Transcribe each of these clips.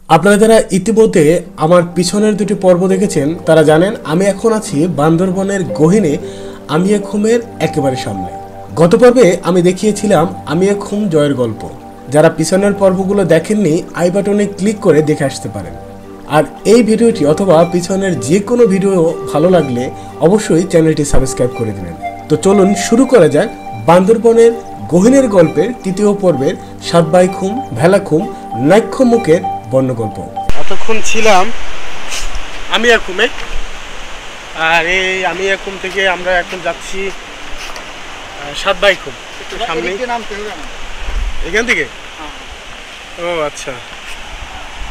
আপনারা যারা ইতিমধ্যে আমার পিছনের দুটি পর্ব দেখেছেন তারা জানেন আমি এখন আছি বান্দরবনের গহীনে আমিয়াখুমের একেবারে সামনে। গত পর্বে আমি দেখিয়েছিলাম আমিয়াখুম জয়ের গল্প। যারা পিছনের পর্বগুলো দেখেননি আই বাটনে ক্লিক করে দেখে আসতে পারেন। আর এই ভিডিওটি অথবা পিছনের যে কোনো ভিডিও ভালো লাগলে অবশ্যই চ্যানেলটি সাবস্ক্রাইব করে দিবেন। তো চলুন শুরু করা যাক বান্দরবনের গহীনের গল্পের তৃতীয় পর্বের সাতবাইখুম, ভেলাখুম, নাইক্ষমুখের বর্ণগল্প। এতক্ষণ ছিলাম আমিয়াখুমে, আর এই আমিয়াখুম থেকে আমরা এখন যাচ্ছি সাতবাইখুম। সামনে এখান থেকে, ও আচ্ছা,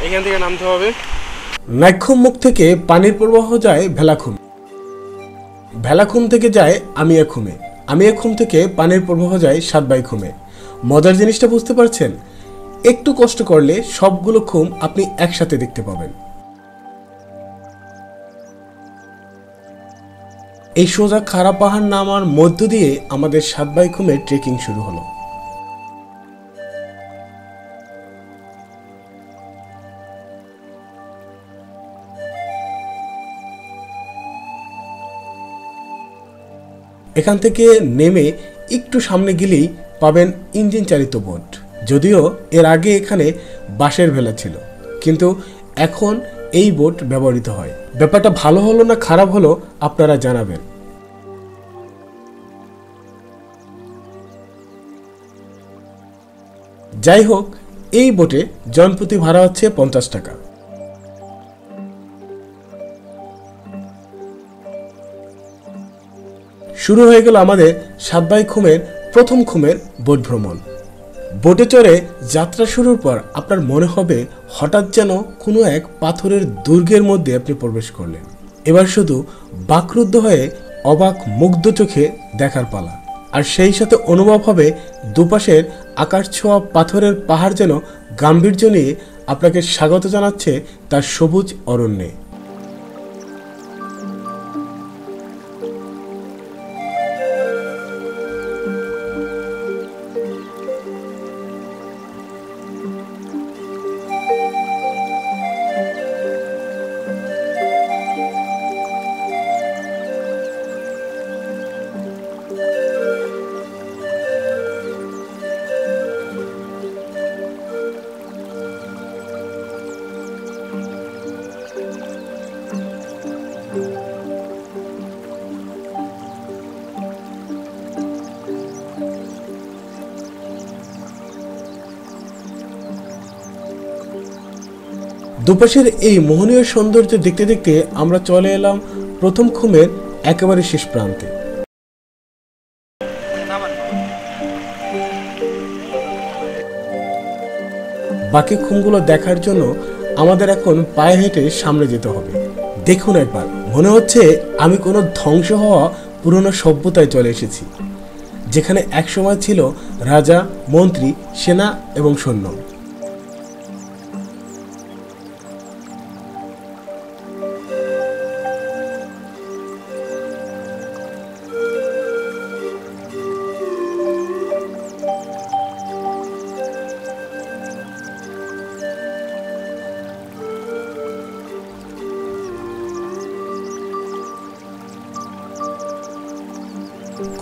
এখান থেকে নামতে হবে। নাইক্ষম মুখ থেকে পানির প্রবাহ যায় ভেলাখুম, ভেলাখুম থেকে যায় আমিয়াখুমে, আমিয়াখুম থেকে পানির প্রবাহ যায় সাতবাইখুমে। মজার জিনিসটা বুঝতে পারছেন? একটু কষ্ট করলে সবগুলো খুম আপনি একসাথে দেখতে পাবেন। এই সোজা খাড়া পাহাড় নামার মধ্য দিয়ে আমাদের সাতবাইখুমের ট্রেকিং শুরু হলো। এখান থেকে নেমে একটু সামনে গেলেই পাবেন ইঞ্জিন চালিত বোট। যদিও এর আগে এখানে বাঁশের ভেলা ছিল, কিন্তু এখন এই বোট ব্যবহৃত হয়। ব্যাপারটা ভালো হলো না খারাপ হলো আপনারা জানাবেন। যাই হোক, এই বোটে জনপ্রতি ভাড়া হচ্ছে 50 টাকা। শুরু হয়ে গেল আমাদের সাতবাইখুমের প্রথম খুমের বোট ভ্রমণ। বোটে চড়ে যাত্রা শুরুর পর আপনার মনে হবে হঠাৎ যেন কোনো এক পাথরের দুর্গের মধ্যে আপনি প্রবেশ করলেন। এবার শুধু বাকরুদ্ধ হয়ে অবাক মুগ্ধ চোখে দেখার পালা। আর সেই সাথে অনুভব হবে দুপাশের আকাশ ছোঁয়া পাথরের পাহাড় যেন গাম্ভীর্য নিয়ে আপনাকে স্বাগত জানাচ্ছে তার সবুজ অরণ্যে। দুপাশের এই মোহনীয় সৌন্দর্য দেখতে দেখতে আমরা চলে এলাম প্রথম খুমের একেবারে শেষ প্রান্তে। বাকি খুমগুলো দেখার জন্য আমাদের এখন পায়ে হেঁটে সামনে যেতে হবে। দেখুন একবার, মনে হচ্ছে আমি কোনো ধ্বংস হওয়া পুরনো সভ্যতায় চলে এসেছি, যেখানে একসময় ছিল রাজা, মন্ত্রী, সেনা এবং সৈন্য।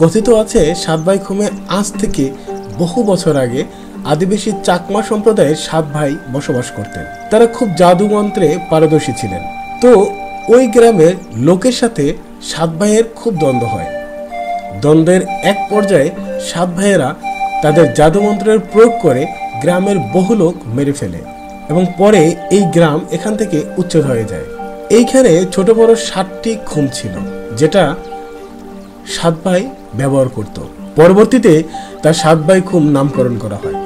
কথিত আছে সাতবাইখুমে আজ থেকে বহু বছর আগে আদিবাসী চাকমা সম্প্রদায়ের 7 ভাই বসবাস করতেন। তারা খুব জাদুমন্ত্রে পারদর্শী ছিলেন। তো ওই গ্রামের লোকের সাথে 7 ভাইয়ের খুব দ্বন্দ্ব হয়। দ্বন্দ্বের এক পর্যায়ে 7 ভাইয়েরা তাদের জাদুমন্ত্রের প্রয়োগ করে গ্রামের বহু লোক মেরে ফেলে এবং পরে এই গ্রাম এখান থেকে উচ্ছেদ হয়ে যায়। এইখানে ছোট বড় 7টি খুম ছিল, যেটা 7 ভাই ব্যবহার করত। পরবর্তীতে তার সাতবাইখুম নামকরণ করা হয়।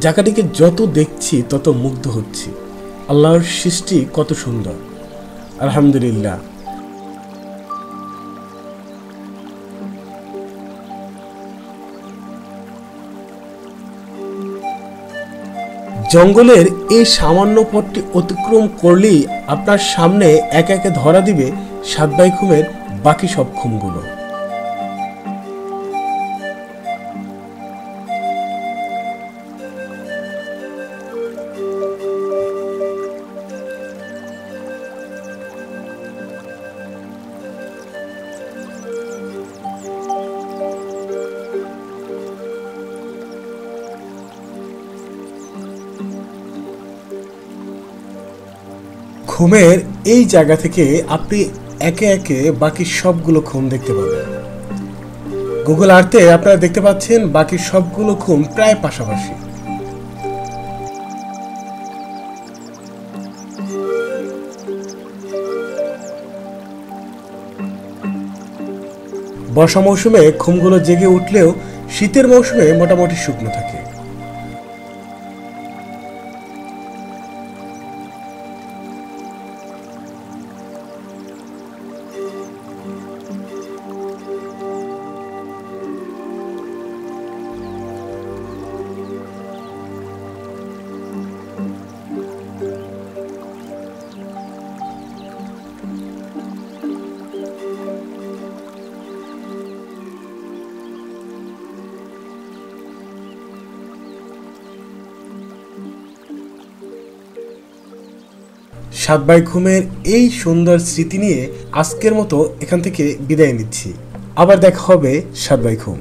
জায়গাটিকে যত দেখছি তত মুগ্ধ হচ্ছি। আল্লাহর সৃষ্টি কত সুন্দর, আলহামদুলিল্লাহ। জঙ্গলের এই সামান্য পথটি অতিক্রম করলেই আপনার সামনে একে একে ধরা দিবে সাতবাইখুমের বাকি সব খুমগুলো। খুমের এই জায়গা থেকে আপনি একে একে বাকি সবগুলো খুম দেখতে পাবেন। গুগল আর্থে আপনারা দেখতে পাচ্ছেন বাকি সবগুলো খুম প্রায় পাশাপাশি। বর্ষা মৌসুমে খুমগুলো জেগে উঠলেও শীতের মৌসুমে মোটামুটি শুকনো থাকে। সাতবাইখুমের এই সুন্দর স্মৃতি নিয়ে আজকের মতো এখান থেকে বিদায় নিচ্ছি। আবার দেখা হবে সাতবাইখুম।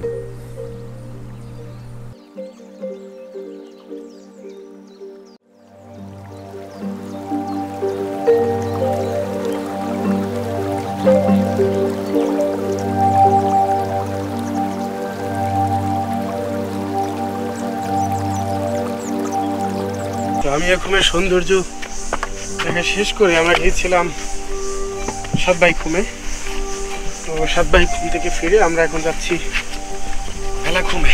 আমিয়াখুমের সৌন্দর্য দেখা শেষ করে আমরা গিয়েছিলাম সাতবাইখুমে। তো সাতবাইখুম থেকে ফিরে আমরা এখন যাচ্ছি amiakhumে।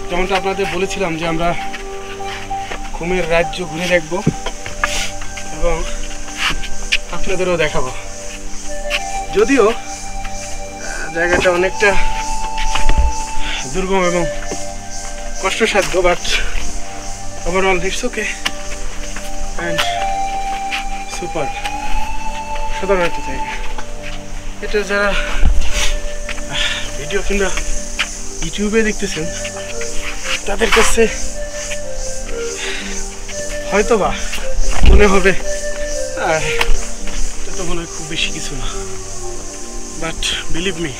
যেমনটা আপনাদের বলেছিলাম যে আমরা খুমের রাজ্য ঘুরে দেখব এবং আপনাদেরও দেখাবো। যদিও জায়গাটা অনেকটা দুর্গম এবং কষ্টসাধ্য, but overall it's okay and super. সাধারণ একটা জায়গা এটা। যারা ভিডিও কিংবা ইউটিউবে দেখতেছেন তাদের কাছে হয়তো বা মনে হবে এটা তো মনে হয় খুব বেশি কিছু না, but believe me,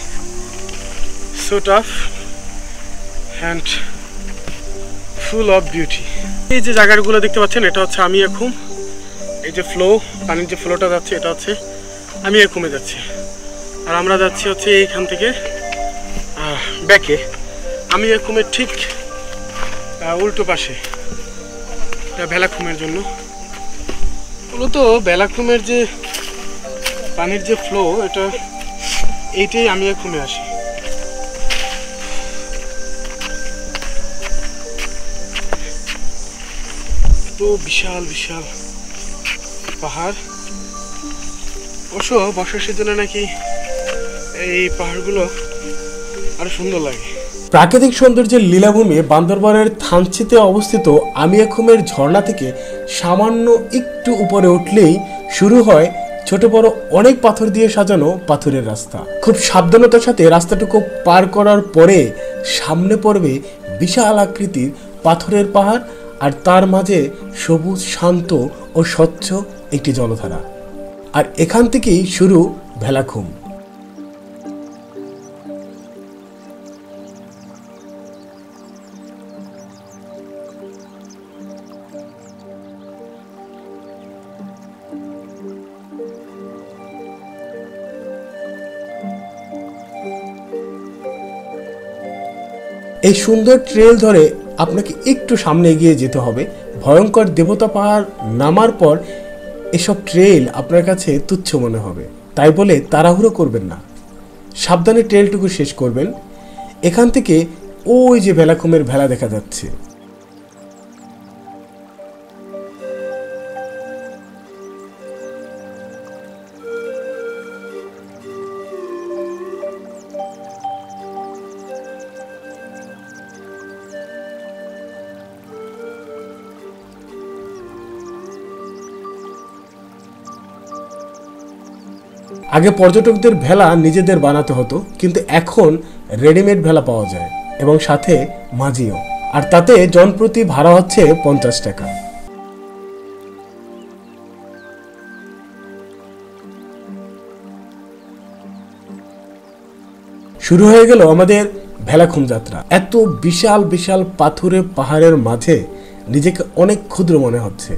so tough and full of beauty. এই যে জায়গাগুলো দেখতে পাচ্ছেন এটা হচ্ছে আমিয়াখুম। এই যে ফ্লো, পানির যে ফ্লোটা যাচ্ছে এটা হচ্ছে আমিয়াখুমে যাচ্ছে। আর আমরা যাচ্ছি হচ্ছে এইখান থেকে ব্যাকে আমিয়াখুমের ঠিক উল্টো পাশে, এটা ভেলাখুমের জন্য। মূলত ভেলাখুমের যে পানির যে ফ্লো এটা এইটাই আমিয়াখুমে আসে। তো বিশাল বিশাল পাহাড়। অবশ্য বর্ষার সিজনে নাকি এই পাহাড়গুলো আরো সুন্দর লাগে। প্রাকৃতিক সৌন্দর্যের লীলাভূমি বান্দরবানের থানচিতে অবস্থিত আমিয়াখুমের ঝর্ণা থেকে সামান্য একটু উপরে উঠলেই শুরু হয় ছোট বড় অনেক পাথর দিয়ে সাজানো পাথরের রাস্তা। খুব সাবধানতার সাথে রাস্তাটুকু পার করার পরে সামনে পড়বে বিশাল আকৃতির পাথরের পাহাড়, আর তার মাঝে সবুজ শান্ত ও স্বচ্ছ একটি জলধারা। আর এখান থেকেই শুরু ভেলাখুম। এই সুন্দর ট্রেল ধরে আপনাকে একটু সামনে এগিয়ে যেতে হবে। ভয়ঙ্কর দেবতা পাহাড় নামার পর এসব ট্রেল আপনার কাছে তুচ্ছ মনে হবে, তাই বলে তাড়াহুড়ো করবেন না, সাবধানে ট্রেলটুকু শেষ করবেন। এখান থেকে ওই যে ভেলাখুমের ভেলা দেখা যাচ্ছে। আগে পর্যটকদের ভেলা নিজেদের বানাতে হতো, কিন্তু এখন রেডিমেড ভেলা পাওয়া যায় এবং সাথে মাঝিও, আর তাতে জনপ্রতি ভাড়া হচ্ছে 50 টাকা। শুরু হয়ে গেল আমাদের ভেলাখুম যাত্রা। এত বিশাল বিশাল পাথুরে পাহাড়ের মাঝে নিজেকে অনেক ক্ষুদ্র মনে হচ্ছে।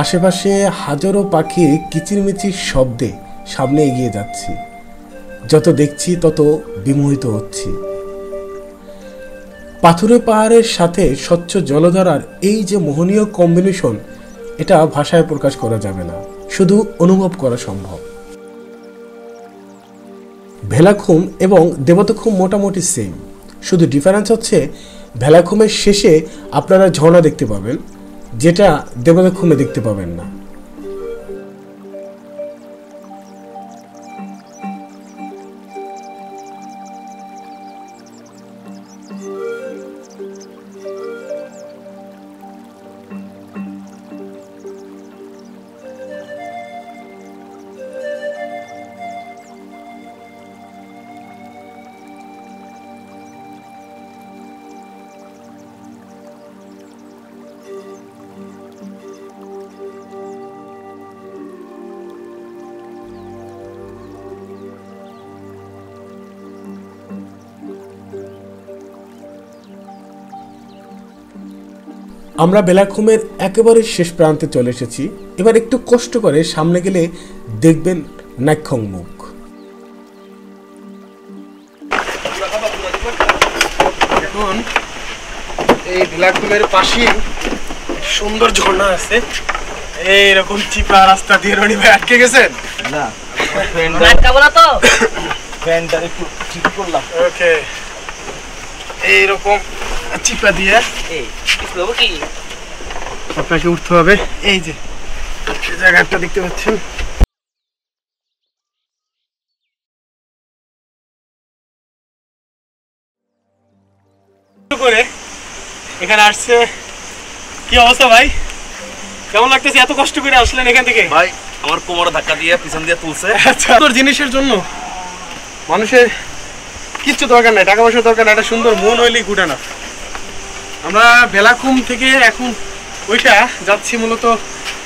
আশেপাশে হাজারো পাখির কিচিরমিচির শব্দে সামনে এগিয়ে যাচ্ছি। যত দেখছি তত বিমোহিত হচ্ছি। পাথুরে পাহাড়ের সাথে স্বচ্ছ জলধারার এই যে মোহনীয় কম্বিনেশন, এটা ভাষায় প্রকাশ করা যাবে না, শুধু অনুভব করা সম্ভব। ভেলাখুম এবং দেবতাখুম মোটামুটি সেম, শুধু ডিফারেন্স হচ্ছে ভেলাখুমের শেষে আপনারা ঝর্ণা দেখতে পাবেন, যেটা দেবতাখুমে দেখতে পাবেন না। আমরা বেলাখুমের একেবারে শেষ প্রান্তে চলে এসেছি। এবার একটু কষ্ট করে সামনে গেলে দেখবেন নাফাখুম মুখ। এখন এই বেলাখুমের পাশে সুন্দর ঝর্ণা আছে, এইরকম চিপা রাস্তা দিয়ে রনি ভাই আটকে গেছেন না, তো ফ্যানটা একটু ঠিক করলাম। ওকে, এইরকম চিপা দিয়ে আপনাকে উঠতে হবে। এই যে জায়গাটা দেখতে পাচ্ছেন, করে এখানে আসছে। কি অবস্থা ভাই, কেমন লাগতেছে? এত কষ্ট করে আসলেন এখান থেকে? ভাই আমার কোমরে ধাক্কা দিয়ে পিছন দিয়ে তুলছে। আচ্ছা, তোর জিনিসের জন্য মানুষের কিচ্ছু দরকার নাই, টাকা পয়সার দরকার নাই, একটা সুন্দর মন হইলেই গুড এনাফ। আমরা বেলাখুম থেকে এখন ওইটা যাচ্ছি মূলত,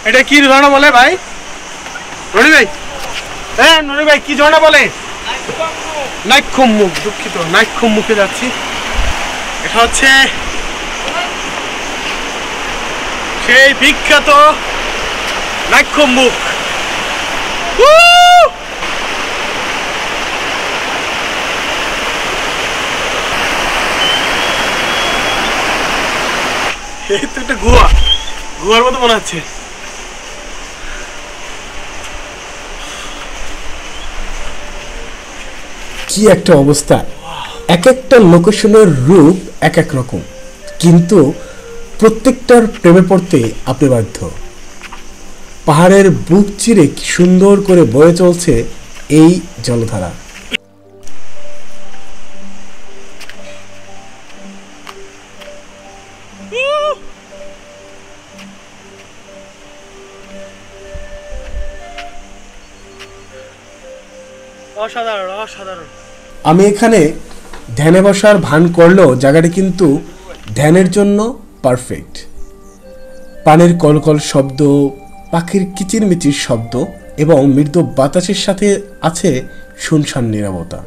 এটা কি ঝর্ণা বলে ভাই? রনি ভাই, হ্যাঁ রনি ভাই, কি ঝর্ণা বলে? নাফাখুম মুখ, দুঃখিত, নাফাখুম মুখে যাচ্ছি। এটা হচ্ছে সেই বিখ্যাত নাফাখুম মুখ। এই তো একটা গুহার মতো মনে হচ্ছে। কি একটা অবস্থা! এক একটা লোকেশনের রূপ এক এক রকম, কিন্তু প্রত্যেকটার প্রেমে পড়তে আপনি বাধ্য। পাহাড়ের বুক চিরে কি সুন্দর করে বয়ে চলছে এই জলধারা। অসাধারণ অসাধারণ। আমি এখানে ধ্যানে বসার ভান করলেও জায়গাটা কিন্তু ধ্যানের জন্য পারফেক্ট। পানির কলকল শব্দ, পাখির কিচিরমিচির শব্দ এবং মৃদু বাতাসের সাথে আছে শুনশান নীরবতা।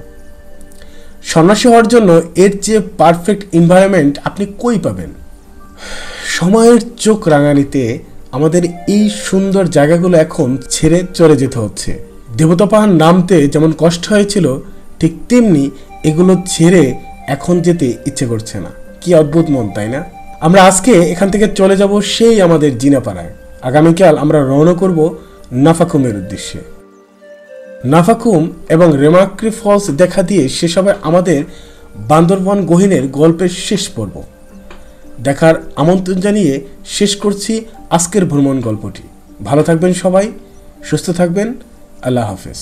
সন্ন্যাসী হওয়ার জন্য এর চেয়ে পারফেক্ট এনভায়রনমেন্ট আপনি কই পাবেন? সময়ের চোখ রাঙানিতে আমাদের এই সুন্দর জায়গাগুলো এখন ছেড়ে চলে যেতে হচ্ছে। দেবতা পাহাড় নামতে যেমন কষ্ট হয়েছিল, ঠিক তেমনি এগুলো ছেড়ে এখন যেতে ইচ্ছে করছে না। কি অদ্ভুত মন, তাই না? আমরা আজকে এখান থেকে চলে যাব সেই আমাদের জিনাপাড়ায়। আগামীকাল আমরা রওনা করব নাফাখুমের উদ্দেশ্যে। নাফাখুম এবং রেমাক্রি ফলস দেখা দিয়ে শেষ হবে আমাদের বান্দরবান গহীনের গল্পের শেষ পর্ব। দেখার আমন্ত্রণ জানিয়ে শেষ করছি আজকের ভ্রমণ গল্পটি। ভালো থাকবেন সবাই, সুস্থ থাকবেন। আল্লাহ হাফেজ।